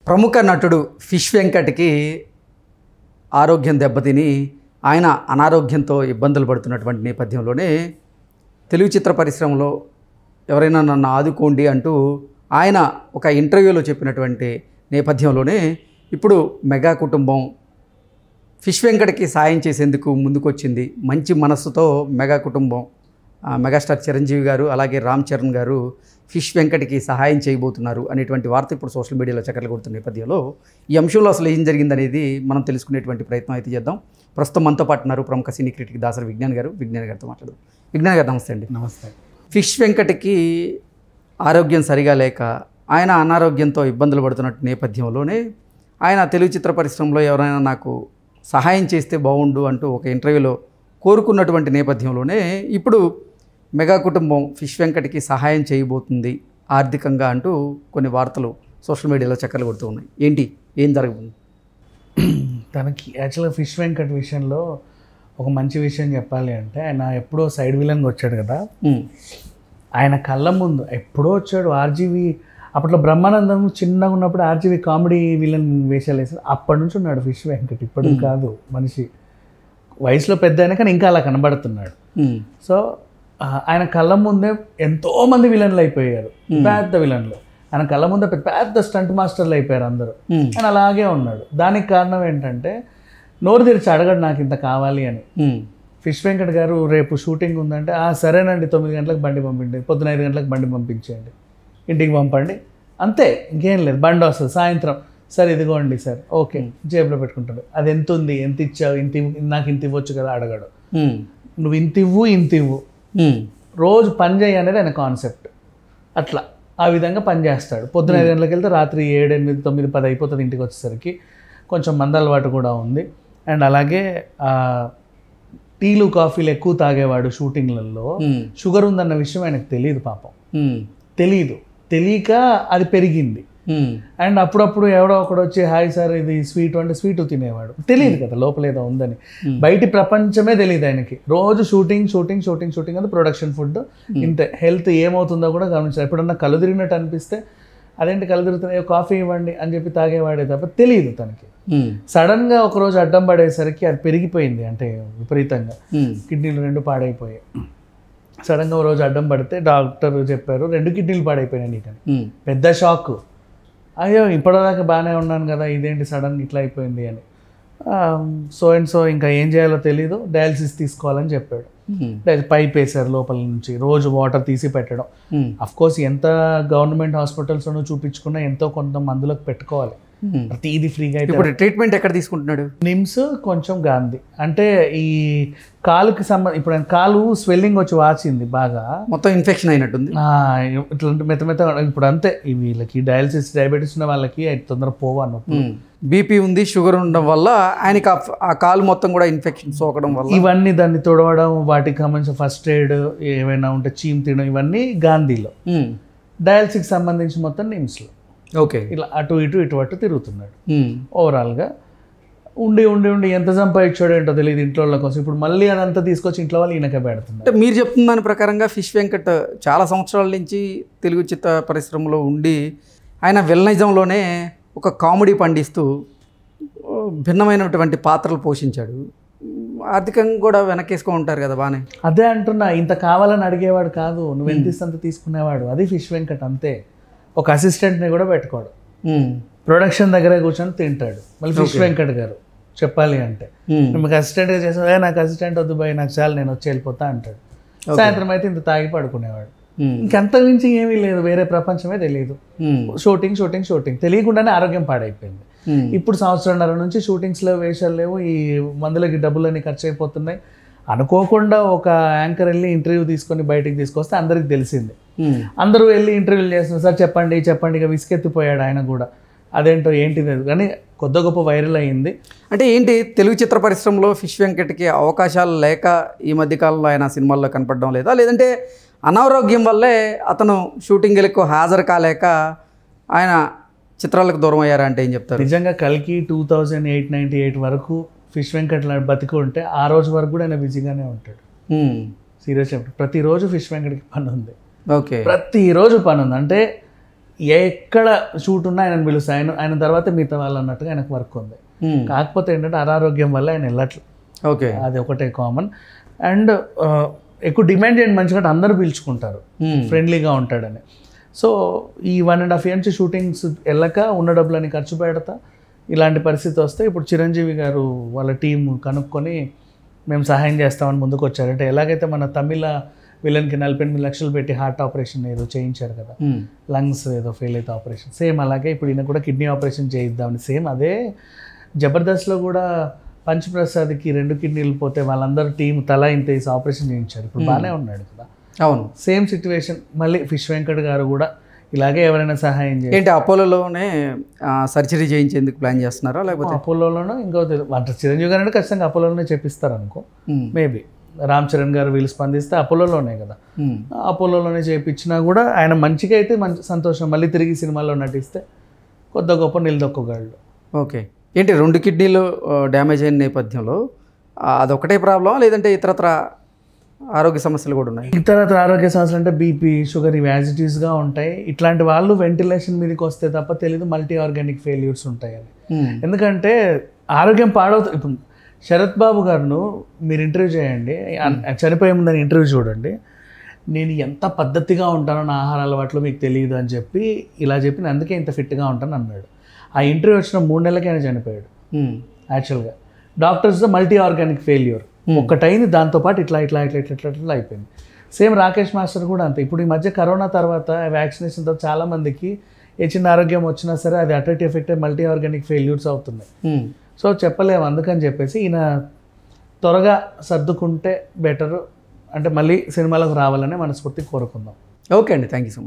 ప్రముఖ నటుడు ఫిష్ వెంకట్కి ఆరోగ్యం దెబ్బతిని ఆయన అనారోగ్యంతో ఇబ్బందులు పడుతున్నటువంటి నేపథ్యంలోనే తెలుగు చిత్ర పరిశ్రమలో ఎవరైనా నన్ను ఆదుకోండి అంటూ ఆయన ఒక ఇంటర్వ్యూలో చెప్పినటువంటి నేపథ్యంలోనే ఇప్పుడు మెగా కుటుంబం ఫిష్ వెంకట్కి సాయం చేసేందుకు ముందుకొచ్చింది. మంచి మనస్సుతో మెగా కుటుంబం మెగాస్టార్ చిరంజీవి గారు అలాగే రామ్ చరణ్ గారు ఫిష్ వెంకట్కి సహాయం చేయబోతున్నారు అనేటువంటి వార్త ఇప్పుడు సోషల్ మీడియాలో చక్కర్లు కొడుతున్న నేపథ్యంలో ఈ అంశంలో అసలు ఏం జరిగిందనేది మనం తెలుసుకునేటువంటి ప్రయత్నం అయితే చేద్దాం. ప్రస్తుతం మనతో పాటు ఉన్నారు ప్రముఖ సినీ క్రిటిక్ దాసరి విజ్ఞాన్ గారితో మాట్లాడదాం. విజ్ఞాన్ గారు నమస్తే అండి. నమస్తే. ఫిష్ వెంకట్కి ఆరోగ్యం సరిగా లేక ఆయన అనారోగ్యంతో ఇబ్బందులు పడుతున్న నేపథ్యంలోనే ఆయన తెలుగు చిత్ర పరిశ్రమలో ఎవరైనా నాకు సహాయం చేస్తే బాగుండు అంటూ ఒక ఇంటర్వ్యూలో కోరుకున్నటువంటి నేపథ్యంలోనే ఇప్పుడు మెగా కుటుంబం ఫిష్ వెంకట్కి సహాయం చేయబోతుంది ఆర్థికంగా అంటూ కొన్ని వార్తలు సోషల్ మీడియాలో చక్కర్లు కొడుతూ ఉన్నాయి. ఏం జరగబోతుంది? తనకి యాక్చువల్గా ఫిష్ వెంకట్ విషయంలో ఒక మంచి విషయం చెప్పాలి అంటే, ఆయన ఎప్పుడో సైడ్ విలన్గా వచ్చాడు కదా. ఆయన కళ్ళ ముందు ఎప్పుడో వచ్చాడు. ఆర్జీవి అప్పట్లో బ్రహ్మానందం చిన్నగా ఉన్నప్పుడు ఆర్జీవి కామెడీ విలన్ వేషాలు వేసాడు. అప్పటి నుంచి ఉన్నాడు ఫిష్ వెంకట్. ఇప్పటికి కాదు, మనిషి వయసులో పెద్ద అయినా కానీ ఇంకా అలా కనబడుతున్నాడు. సో ఆయన కళ్ళ ముందే ఎంతోమంది విలన్లు అయిపోయారు, పెద్ద విలన్లు. ఆయన కళ్ళ ముందే పెద్ద పెద్ద స్టంట్ మాస్టర్లు అయిపోయారు అందరూ. ఆయన అలాగే ఉన్నాడు. దానికి కారణం ఏంటంటే నోరు తెరిచి అడగడు నాకు ఇంత కావాలి అని. ఫిష్ వెంకట్ గారు రేపు షూటింగ్ ఉందంటే సరేనండి 9 గంటలకు బండి పంపించండి, పొద్దున 5 గంటలకు బండి పంపించేయండి, ఇంటికి పంపండి, అంతే, ఇంకేం లేదు. బండి వస్తుంది సాయంత్రం, సార్ ఇదిగోండి సార్, ఓకే, జేబులో పెట్టుకుంటాడు. అది ఎంత ఉంది, ఎంత ఇచ్చావు, నాకు ఇంత ఇవ్వచ్చు కదా అడగడు. నువ్వు ఇంత ఇవ్వు రోజు పని చేయి అనేది ఆయన కాన్సెప్ట్. అట్లా ఆ విధంగా పని చేస్తాడు. పొద్దున 5 గంటలకు వెళ్తే రాత్రి 7, 8, 9, 10 అయిపోతుంది ఇంటికి వచ్చేసరికి. కొంచెం మంద అలవాటు కూడా ఉంది. అండ్ అలాగే టీలు కాఫీలు ఎక్కువ తాగేవాడు. షూటింగ్లలో షుగర్ ఉందన్న విషయం ఆయనకు తెలియదు పాపం. తెలియక అది పెరిగింది. అండ్ అప్పుడప్పుడు ఎవడో ఒకడు వచ్చి హాయ్ సార్ ఇది స్వీట్ అంటే స్వీట్ తినేవాడు. తెలియదు కదా లోపల ఏదో ఉందని. బయటి ప్రపంచమే తెలియదు ఆయనకి. రోజు షూటింగ్ అది ప్రొడక్షన్ ఫుడ్ ఇంతే. హెల్త్ ఏమవుతుందో కూడా గమనించారు. ఎప్పుడన్నా కళ్ళు తిరిగినట్టు అనిపిస్తే అదేంటి కళ్ళు తిరుగుతున్నాయి, కాఫీ ఇవ్వండి అని చెప్పి తాగేవాడే తప్ప తెలియదు తనకి. సడన్ గా ఒకరోజు అడ్డం పడేసరికి అది పెరిగిపోయింది. అంటే విపరీతంగా కిడ్నీలు 2 పాడైపోయాయి. సడన్ గా ఒక రోజు అడ్డం పడితే డాక్టర్ చెప్పారు 2 కిడ్నీలు పాడైపోయినాయి నీకని. పెద్ద షాక్. అయ్యో ఇప్పటిదాకా బాగానే ఉన్నాను కదా, ఇదేంటి సడన్ ఇట్లా అయిపోయింది అని. సో ఇంకా ఏం చేయాలో తెలీదు, డయాలసిస్ తీసుకోవాలని చెప్పాడు. పైప్ వేసారు లోపల నుంచి, రోజు వాటర్ తీసి పెట్టడం. అఫ్కోర్స్ ఎంత గవర్నమెంట్ హాస్పిటల్స్లోనూ చూపించుకున్నా ఎంతో కొంత మందులకు పెట్టుకోవాలి. ప్రతిదీ ఫ్రీగా. ఇప్పుడు ట్రీట్మెంట్ ఎక్కడ తీసుకుంటున్నాడు? నిమ్స్, కొంచెం గాంధీ. అంటే ఈ కాలుకి ఇప్పుడు ఆయన కాలు స్వెల్లింగ్ వచ్చి వాచింది బాగా, మొత్తం ఇన్ఫెక్షన్ అయినట్టుంది. ఇట్లాంటి మెత్త ఇప్పుడు అంతే. వీళ్ళకి డయాలసిస్ డయాబెటీస్ ఉన్న వాళ్ళకి తొందర పోవాలి. బీపీ ఉంది, షుగర్ ఉండడం వల్ల ఆయనకి ఆ కాలు మొత్తం కూడా ఇన్ఫెక్షన్ సోకడం వల్ల ఇవన్నీ దాన్ని తొడవడం, వాటికి సంబంధించిన ఫస్ట్ ఎయిడ్ ఏమైనా ఉంటే చీమ్ తినడం, ఇవన్నీ గాంధీలో. డయాలసిస్కి సంబంధించి మొత్తం నిమ్స్లో. ఓకే. ఇలా అటు ఇటు తిరుగుతున్నాడు. ఓవరాల్గా ఉండి ఎంత సంపాదించాడు ఏంటో తెలియదు ఇంట్లో వాళ్ళ కోసం. ఇప్పుడు మళ్ళీ అదంతా తీసుకొచ్చి ఇంట్లో వాళ్ళు ఈయనకే పెడుతున్నారు. అంటే మీరు చెప్తున్న దాని ప్రకారంగా ఫిష్ వెంకట్ చాలా సంవత్సరాల నుంచి తెలుగు చిత్ర పరిశ్రమలో ఉండి ఆయన విలనిజంలోనే ఒక కామెడీ పండిస్తూ భిన్నమైనటువంటి పాత్రలు పోషించాడు. ఆర్థికంగా కూడా వెనకేసుకో ఉంటారు కదా బాగానే. అదే అంటున్నా, ఇంత కావాలని అడిగేవాడు కాదు, నువ్వు ఎంత ఇస్తే తీసుకునేవాడు. అది ఫిష్ వెంకట్ అంతే. ఒక అసిస్టెంట్ని కూడా పెట్టుకోడు, ప్రొడక్షన్ దగ్గరే కూర్చొని తింటాడు. మళ్ళీ ఫిష్ వెంకట్ గారు చెప్పాలి అంటే మీకు అసిస్టెంట్గా చేసా, నాకు అసిస్టెంట్ వద్దు బాయ్, నాకు చాలు, నేను వచ్చి వెళ్ళిపోతా అంటాడు. సాయంత్రం అయితే ఇంత తాగి పడుకునేవాడు. ఇంకంత మించి ఏమీ లేదు, వేరే ప్రపంచమే తెలియదు. షూటింగ్ తెలియకుండానే ఆరోగ్యం పాడైపోయింది. ఇప్పుడు 1.5 సంవత్సరాల నుంచి షూటింగ్స్లో వేషాలు లేవు, ఈ మందులకి డబ్బులన్నీ ఖర్చు అయిపోతున్నాయి. అనుకోకుండా ఒక యాంకర్ వెళ్ళి ఇంటర్వ్యూ తీసుకొని బయటికి తీసుకొస్తే అందరికి తెలిసింది. అందరూ వెళ్ళి ఇంటర్వ్యూలు చేస్తున్నారు, సార్ చెప్పండి ఇక విసుకెత్తిపోయాడు ఆయన కూడా. అదేంటో ఏంటిది కానీ కొద్ది గొప్ప వైరల్ అయ్యింది. అంటే ఏంటి, తెలుగు చిత్ర పరిశ్రమలో ఫిష్ వెంకట్కి అవకాశాలు లేక ఈ మధ్యకాలంలో ఆయన సినిమాల్లో కనపడడం లేదా, లేదంటే అనారోగ్యం వల్లే అతను షూటింగ్లకు హాజరు కాలేక ఆయన చిత్రాలకు దూరం అయ్యారా అంటే ఏం చెప్తారు? నిజంగా కల్కి 2098 వరకు ఫిష్ వెంకట్ బతికి ఉంటే ఆ రోజు వరకు కూడా ఆయన బిజీగానే ఉంటాడు. సీరియస్ ప్రతిరోజు ఫిష్ వెంకట్కి పని ఉంది. ఓకే, ప్రతిరోజు పని ఉంది. అంటే ఎక్కడ షూట్ ఉన్నా ఆయన పిలుస్తాను, ఆయన తర్వాత మిగతా వాళ్ళు అన్నట్టుగా ఆయనకు వర్క్ ఉంది. కాకపోతే ఏంటంటే అనారోగ్యం వల్ల ఆయన వెళ్ళట్లేదు. ఓకే, అది ఒకటే కామన్. అండ్ ఎక్కువ డిమాండ్ చేయండి మంచిగా అందరూ పిలుచుకుంటారు, ఫ్రెండ్లీగా ఉంటాడని. సో ఈ 1.5 years నుంచి షూటింగ్స్ వెళ్ళక ఉన్న డబ్బులని ఖర్చు పెడతా ఇలాంటి పరిస్థితి వస్తే ఇప్పుడు చిరంజీవి గారు వాళ్ళ టీం కనుక్కొని మేము సహాయం చేస్తామని ముందుకు వచ్చారు. అంటే ఎలాగైతే మన తమిళ విలన్కి 48 లక్షలు పెట్టి హార్ట్ ఆపరేషన్ ఏదో చేయించారు కదా, లంగ్స్ ఏదో ఫెయిల్ అయితే ఆపరేషన్, సేమ్ అలాగే ఇప్పుడు ఈయన కూడా కిడ్నీ ఆపరేషన్ చేయిద్దామని. సేమ్ అదే జబర్దస్త్లో కూడా పంచప్రసాద్కి 2 కిడ్నీలు పోతే వాళ్ళందరూ టీం తలా ఇంత వేసి ఆపరేషన్ చేయించారు. ఇప్పుడు బాగానే ఉన్నాడు కదా. అవును, సేమ్ సిచ్యువేషన్ మళ్ళీ ఫిష్ వెంకట్ గారు కూడా ఇలాగే ఎవరైనా సహాయం చేయాలి. ఏంటి అపోలోలోనే సర్జరీ చేయించేందుకు ప్లాన్ చేస్తున్నారా లేకపోతే అపోలోలోనో ఇంకో అంటే చిరంజీవి గారు అంటే ఖచ్చితంగా అపోలోనే చేపిస్తారు అనుకో. మేబీ రామ్ చరణ్ గారు వీళ్ళు స్పందిస్తే అపోలోలోనే కదా, అపోలోలోనే చేయించినా కూడా ఆయన మంచిగా అయితే మంచి సంతోషం. మళ్ళీ తిరిగి సినిమాలో నటిస్తే కొద్ది గొప్ప నిలదొక్కగలడు. ఓకే, ఏంటి 2 కిడ్నీలు డ్యామేజ్ అయిన నేపథ్యంలో అదొకటే ప్రాబ్లం లేదంటే ఇతరత్ర ఆరోగ్య సమస్యలు కూడా ఉన్నాయి? ఇతరత్ర ఆరోగ్య సమస్యలు అంటే బీపీ, షుగర్ ఇవి యాజ్ ఇట్ ఈస్గా ఉంటాయి. ఇట్లాంటి వాళ్ళు వెంటిలేషన్ మీదకి వస్తే తప్ప తెలీదు మల్టీ ఆర్గానిక్ ఫెయిల్యూర్స్ ఉంటాయని. ఎందుకంటే ఆరోగ్యం పాడవుతుంది. ఇప్పుడు శరత్ బాబు గారును మీరు ఇంటర్వ్యూ చేయండి, చనిపోయే ముందని ఇంటర్వ్యూ చూడండి. నేను ఎంత పద్ధతిగా ఉంటానో నా ఆహార అలవాట్లు మీకు తెలియదు అని చెప్పి ఇలా చెప్పి అందుకే ఇంత ఫిట్గా ఉంటాను అన్నాడు. ఆ ఇంటర్వ్యూ వచ్చిన 3 నెలలకి ఆయన చనిపోయాడు. యాక్చువల్గా డాక్టర్స్తో మల్టీ ఆర్గానిక్ ఫెయిల్యూర్ ఒక్కటైంది, దాంతోపాటు ఇట్లా ఇట్లా ఇట్లా ఇట్లా ఇట్లా ఇట్లా అయిపోయింది. సేమ్ రాకేష్ మాస్టర్ కూడా అంతే. ఇప్పుడు ఈ మధ్య కరోనా తర్వాత వ్యాక్సినేషన్ తర్వాత చాలామందికి ఏ చిన్న ఆరోగ్యం వచ్చినా సరే అది అటెట్ ఎఫెక్ట్ మల్టీ ఆర్గానిక్ ఫెయిల్యూర్స్ అవుతున్నాయి. సో చెప్పలేము, అందుకని చెప్పేసి ఈయన త్వరగా సర్దుకుంటే బెటరు. అంటే మళ్ళీ సినిమాలకు రావాలని మనస్ఫూర్తి కోరుకుందాం. ఓకే అండి, థ్యాంక్ యూ సో మచ్.